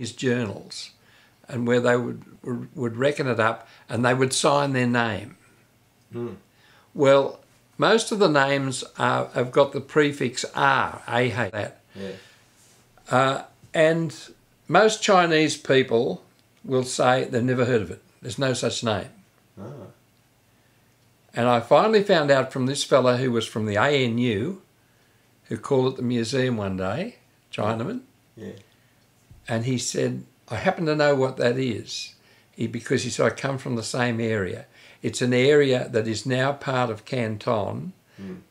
his journals, and where they would reckon it up, and they would sign their name. Mm. Well, most of the names have got the prefix R, A-H, that. Yeah. And most Chinese people will say they've never heard of it. There's no such name. Oh. And I finally found out from this fellow who was from the ANU, who called at the museum one day, Chinaman, Yeah. and he said, I happen to know what that is, because he said, I come from the same area. It's an area that is now part of Canton,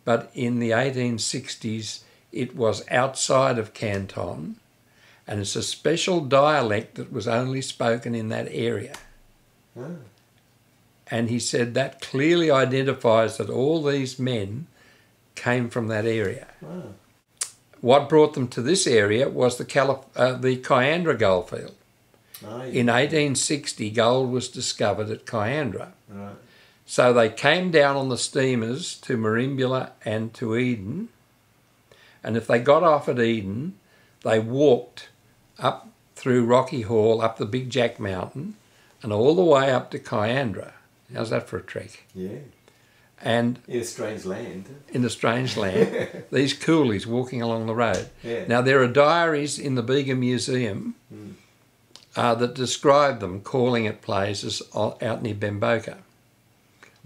but in the 1860s it was outside of Canton, and it's a special dialect that was only spoken in that area. Oh. And he said that clearly identifies that all these men came from that area. Wow. What brought them to this area was the Kiandra goldfield. Oh, yeah. In 1860, gold was discovered at Kiandra. Right. So they came down on the steamers to Merimbula and to Eden. And if they got off at Eden, they walked up through Rocky Hall, up the Big Jack Mountain, and all the way up to Kiandra. How's that for a trek? Yeah. And In a strange land. in a strange land, these coolies walking along the road. Yeah. Now, there are diaries in the Bega Museum that describe them calling at places out near Bemboka,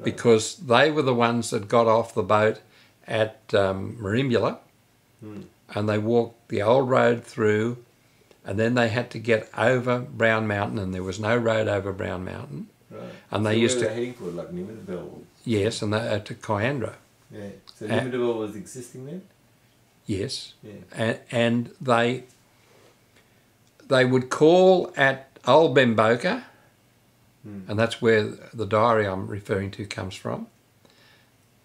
because they were the ones that got off the boat at Merimbula, and they walked the old road through, and then they had to get over Brown Mountain, and there was no road over Brown Mountain. Right. And they so used where to... were they heading for, like Nimidabel? Yes, and they to Kiandra. Yeah. So Nimidabel was existing then? Yes. Yeah. And they would call at Old Bemboka, and that's where the diary I'm referring to comes from,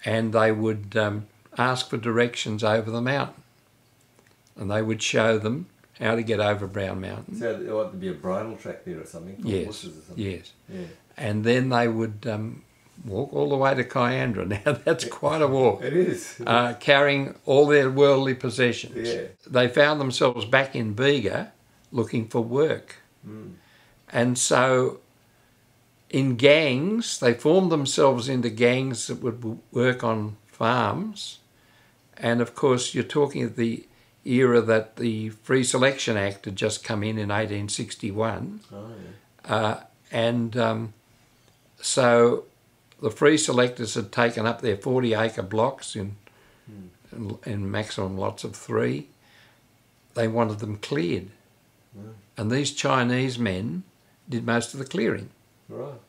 and they would ask for directions over the mountain, and they would show them how to get over Brown Mountain. So there ought to be a bridle track there or something? For horses or something? Yes. Yeah. And then they would walk all the way to Kiandra. Now, that's quite a walk. It is. Carrying all their worldly possessions. Yeah. They found themselves back in Bega looking for work. And so in gangs, they formed themselves into gangs that would work on farms. And of course, you're talking of the era that the Free Selection Act had just come in 1861. Oh, yeah. So the free selectors had taken up their 40-acre blocks in maximum lots of 3. They wanted them cleared. And these Chinese men did most of the clearing. Right.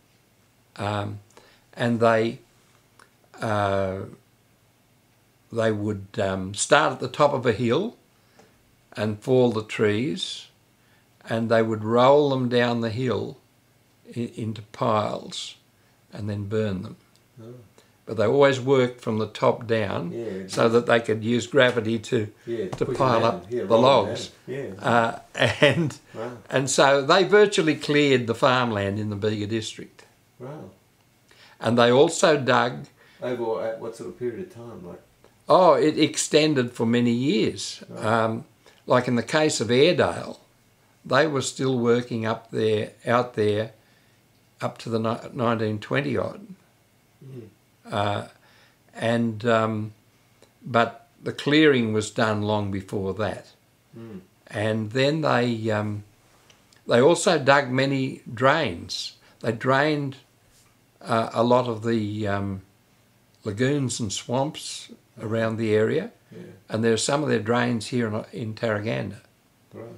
And they would start at the top of a hill and fall the trees, and they would roll them down the hill into piles and then burn them. Oh. But they always worked from the top down, so that they could use gravity to pile up the logs. Yeah. And so they virtually cleared the farmland in the Bega district. Wow. And they also dug... Over at what sort of period of time? Like? Oh, it extended for many years. Right. Like in the case of Airedale, they were still working out there, up to the 1920 odd. But the clearing was done long before that. And then they also dug many drains. They drained a lot of the lagoons and swamps around the area, and there are some of their drains here in Tarraganda. Right.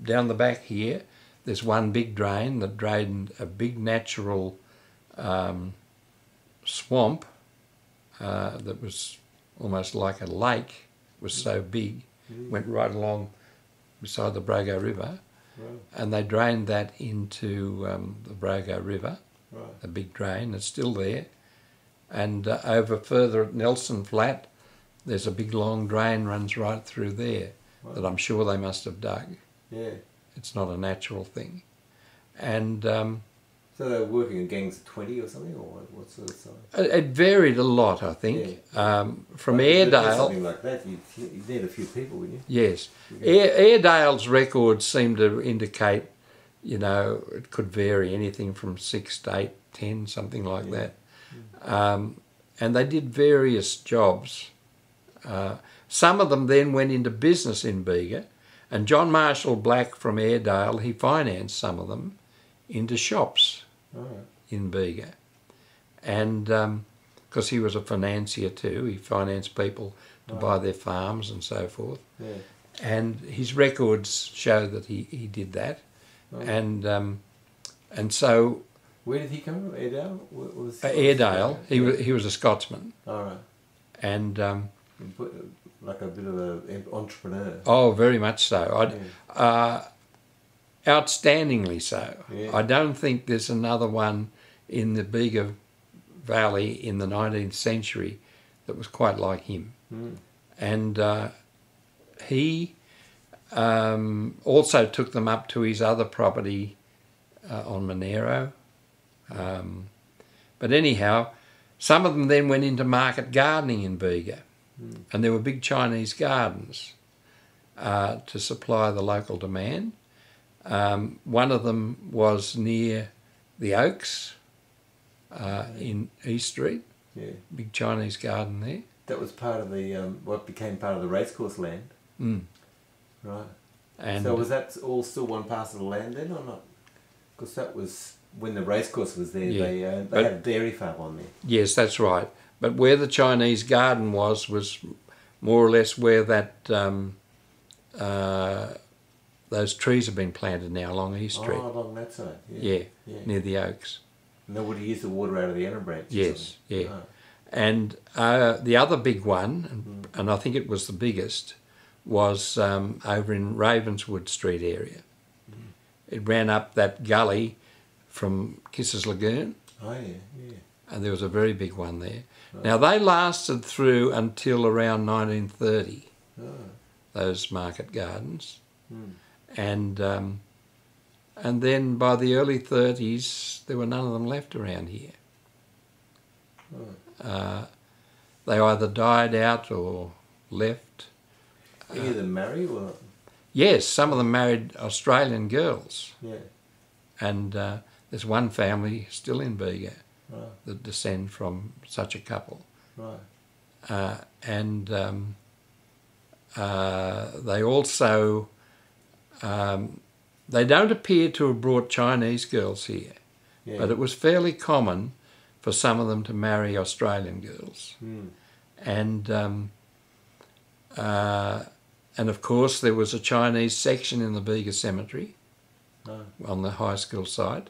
Down the back here, there's one big drain that drained a big natural swamp that was almost like a lake. It was so big, went right along beside the Brogo River, and they drained that into the Brogo River, a big drain. It's still there. And over further at Nelson Flat, there's a big long drain runs right through there that I'm sure they must have dug. Yeah. It's not a natural thing. And so So they were working in gangs of 20 or something, or what sort of size? It varied a lot, I think. Yeah. From But Airedale... something like that, you'd need a few people, wouldn't you? Yes. Airedale's records seem to indicate, you know, it could vary anything from 6 to 8, 10, something like that. And they did various jobs. Some of them then went into business in Bega, and John Marshall Black from Airedale, he financed some of them into shops in Bega. And because he was a financier too, he financed people to buy their farms and so forth. Yeah. And his records show that he did that. And so... Where did he come from? Airedale? Airedale. He was a Scotsman. All right. And... like a bit of an entrepreneur. Oh, very much so. Outstandingly so. Yeah. I don't think there's another one in the Bega Valley in the 19th century that was quite like him. And he also took them up to his other property on Monero. But anyhow, some of them then went into market gardening in Bega. And there were big Chinese gardens to supply the local demand. One of them was near the Oaks in East Street. Yeah. Big Chinese garden there. That was part of the what became part of the racecourse land. Right. And so was that all still one parcel of land then, or not? Because that was when the racecourse was there. Yeah. They had a dairy farm on there. Yes, that's right. But where the Chinese garden was more or less where that those trees have been planted now along East Street. Oh, along that side. Yeah, near the Oaks. And they would have used the water out of the Anna branch. Yes, yeah. Oh. And the other big one, and I think it was the biggest, was over in Ravenswood Street area. It ran up that gully from Kisses Lagoon. Oh, yeah. And there was a very big one there. Right. Now, they lasted through until around 1930, those market gardens. And then by the early 30s, there were none of them left around here. They either died out or left. Any of them married? Or? Yes, some of them married Australian girls. Yeah. And there's one family still in Bega that descend from such a couple. Right. And they also... they don't appear to have brought Chinese girls here, but it was fairly common for some of them to marry Australian girls. And of course there was a Chinese section in the Bega Cemetery on the high school site.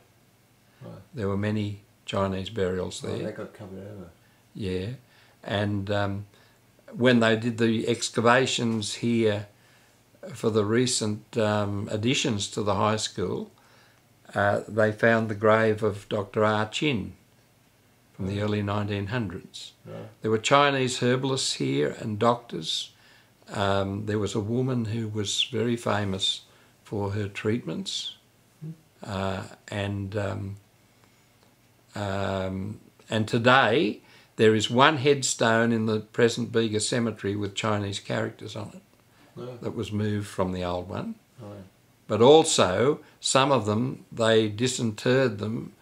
There were many Chinese burials there. They got covered over. Yeah, and when they did the excavations here for the recent additions to the high school, they found the grave of Dr. Ah Chin from the early 1900s. There were Chinese herbalists here and doctors. There was a woman who was very famous for her treatments, and today there is one headstone in the present Bega Cemetery with Chinese characters on it. That was moved from the old one. But also, some of them, they disinterred them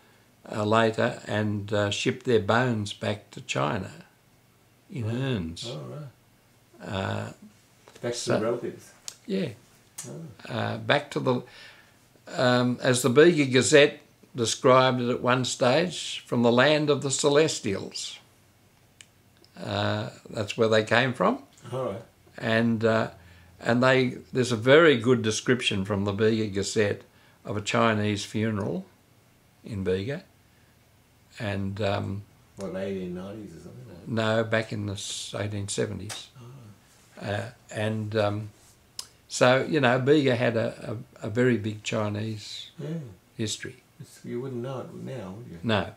later and shipped their bones back to China in urns. Back to the relatives? Yeah. Back to the... as the Bega Gazette described it at one stage, from the land of the Celestials. That's where they came from. And there's a very good description from the Bega Gazette of a Chinese funeral in Bega. And what, 1890s or something? No, back in the 1870s. So, you know, Bega had a very big Chinese history. You wouldn't know it now, would you? No.